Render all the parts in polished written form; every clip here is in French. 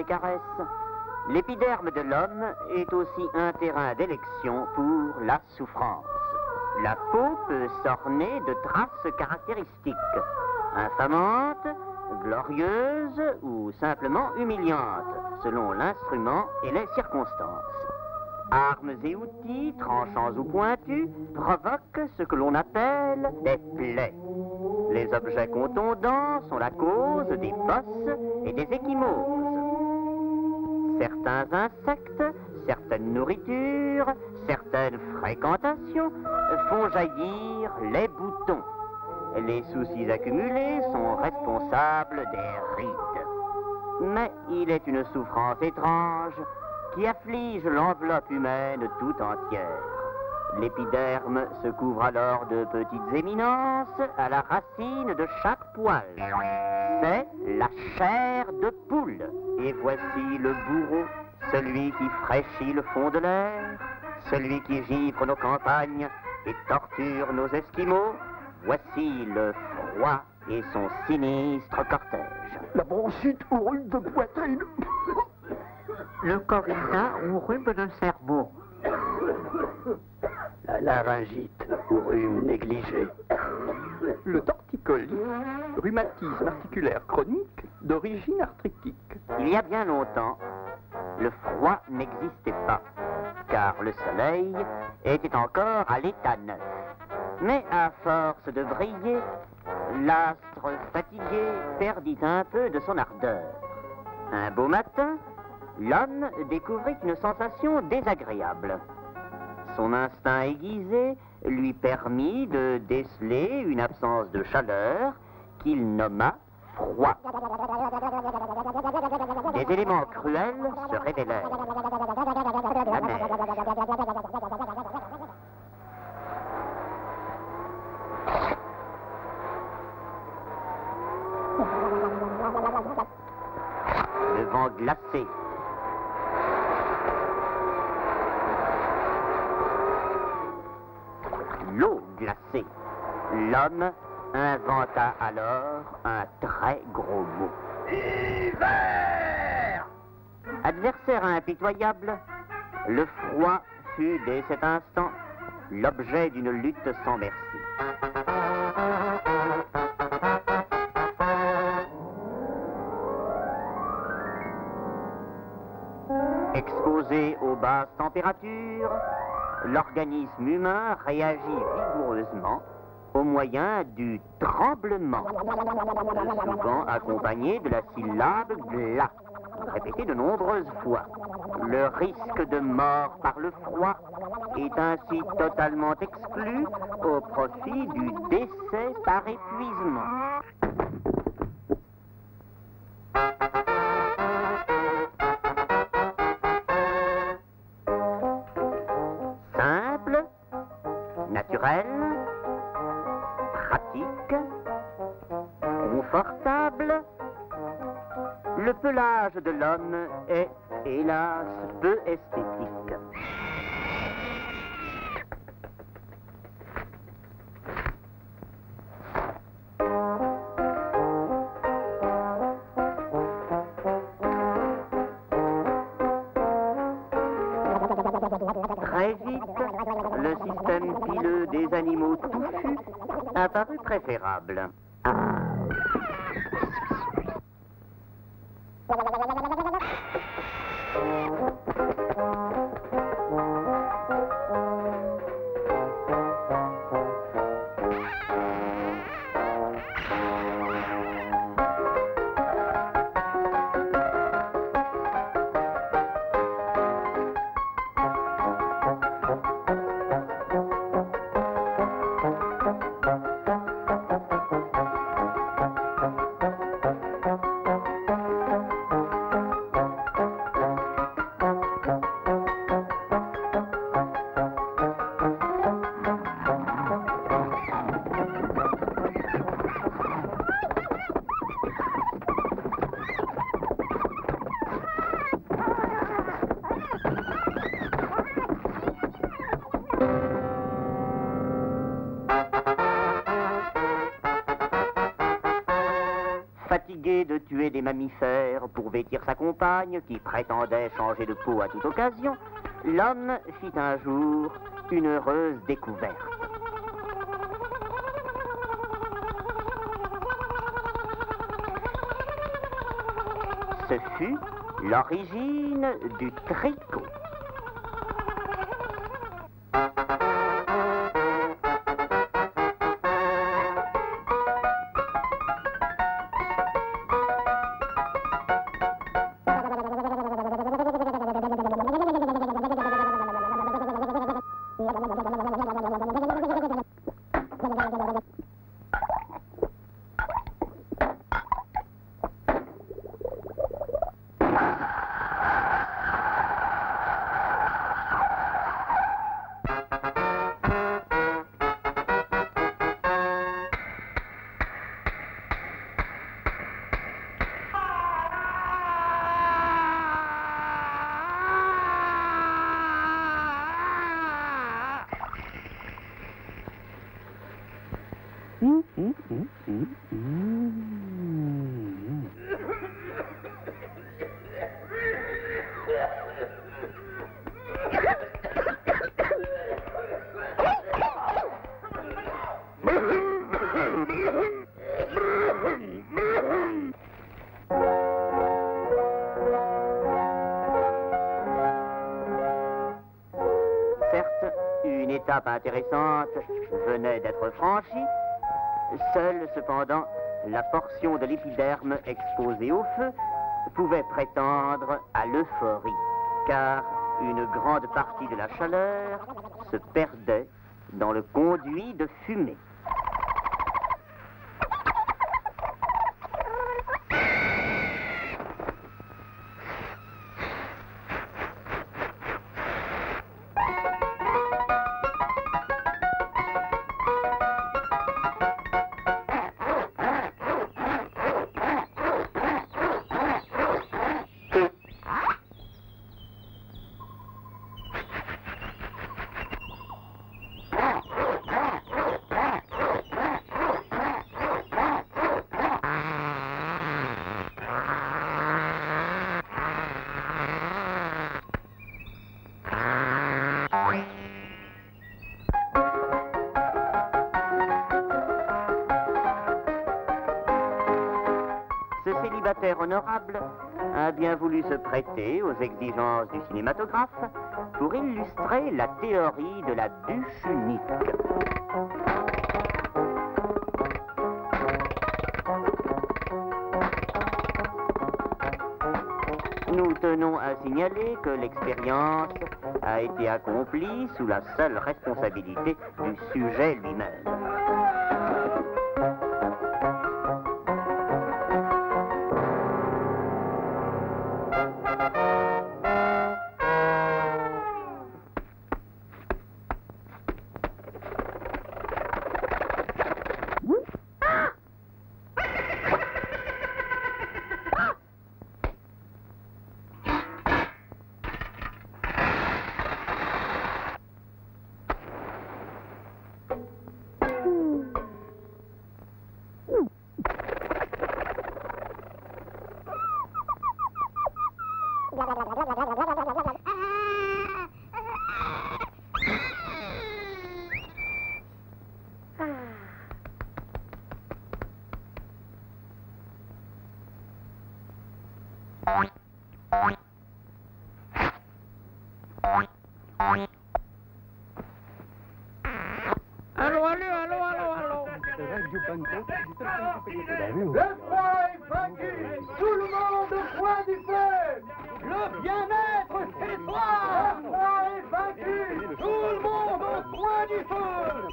des caresses. L'épiderme de l'homme est aussi un terrain d'élection pour la souffrance. La peau peut s'orner de traces caractéristiques, infamantes, glorieuses ou simplement humiliantes, selon l'instrument et les circonstances. Armes et outils, tranchants ou pointus, provoquent ce que l'on appelle des plaies. Les objets contondants sont la cause des bosses et des ecchymoses. Certains insectes, certaines nourritures, certaines fréquentations font jaillir les boutons. Les soucis accumulés sont responsables des rides. Mais il est une souffrance étrange qui afflige l'enveloppe humaine tout entière. L'épiderme se couvre alors de petites éminences à la racine de chaque poil. C'est la chair de poule. Et voici le bourreau, celui qui fraîchit le fond de l'air, celui qui givre nos campagnes et torture nos esquimaux. Voici le froid et son sinistre cortège. La bronchite ou rhume de poitrine. Le corrida ou rhume de cerveau. La laryngite ou rhume négligé. Le torticolis, rhumatisme articulaire chronique d'origine arthritique. Il y a bien longtemps, le froid n'existait pas, car le soleil était encore à l'état neuf. Mais à force de briller, l'astre fatigué perdit un peu de son ardeur. Un beau matin, l'homme découvrit une sensation désagréable. Son instinct aiguisé lui permit de déceler une absence de chaleur qu'il nomma froid. Des éléments cruels se révélèrent. La neige. Le vent glacé. L'eau glacée. L'homme inventa alors un très gros mot. Hiver! Adversaire impitoyable, le froid fut dès cet instant l'objet d'une lutte sans merci. Exposé aux basses températures, l'organisme humain réagit vigoureusement au moyen du tremblement, souvent accompagné de la syllabe gla, répétée de nombreuses fois. Le risque de mort par le froid est ainsi totalement exclu au profit du décès par épuisement. Simple, naturel, pratique, confortable, le pelage de l'homme est, hélas, peu esthétique. Très vite, le système pileux des animaux touffus apparut préférable. tuer des mammifères pour vêtir sa compagne, qui prétendait changer de peau à toute occasion, l'homme fit un jour une heureuse découverte. Ce fut l'origine du tricot. Certes, une étape intéressante venait d'être franchie. Seule, cependant, la portion de l'épiderme exposée au feu pouvait prétendre à l'euphorie, car une grande partie de la chaleur se perdait dans le conduit de fumée. Ce célibataire honorable a bien voulu se prêter aux exigences du cinématographe pour illustrer la théorie de la bûche unique. Nous tenons à signaler que l'expérience a été accomplie sous la seule responsabilité du sujet lui-même. Le froid est vaincu, tout le monde au coin du feu. Le bien-être chez toi. Le froid est vaincu, tout le monde au coin du feu.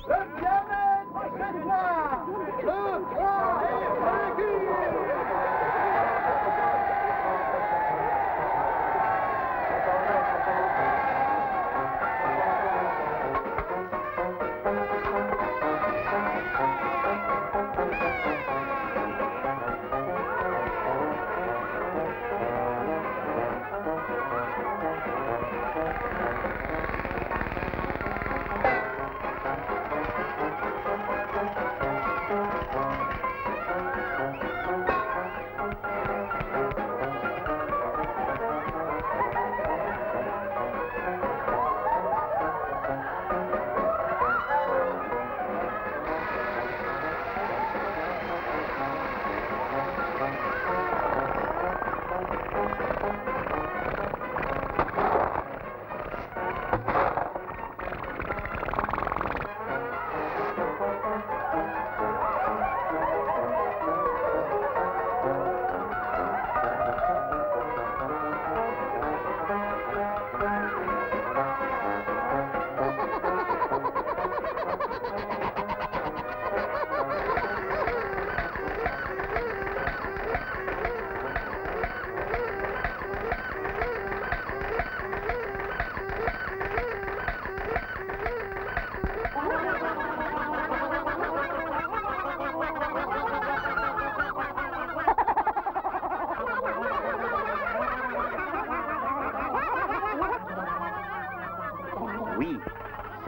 Le bien-être chez toi. Le froid est vaincu.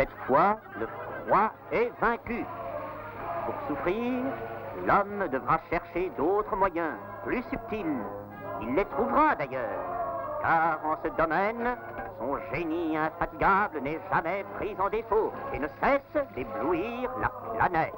Cette fois, le froid est vaincu. Pour souffrir, l'homme devra chercher d'autres moyens, plus subtils. Il les trouvera d'ailleurs, car en ce domaine, son génie infatigable n'est jamais pris en défaut et ne cesse d'éblouir la planète.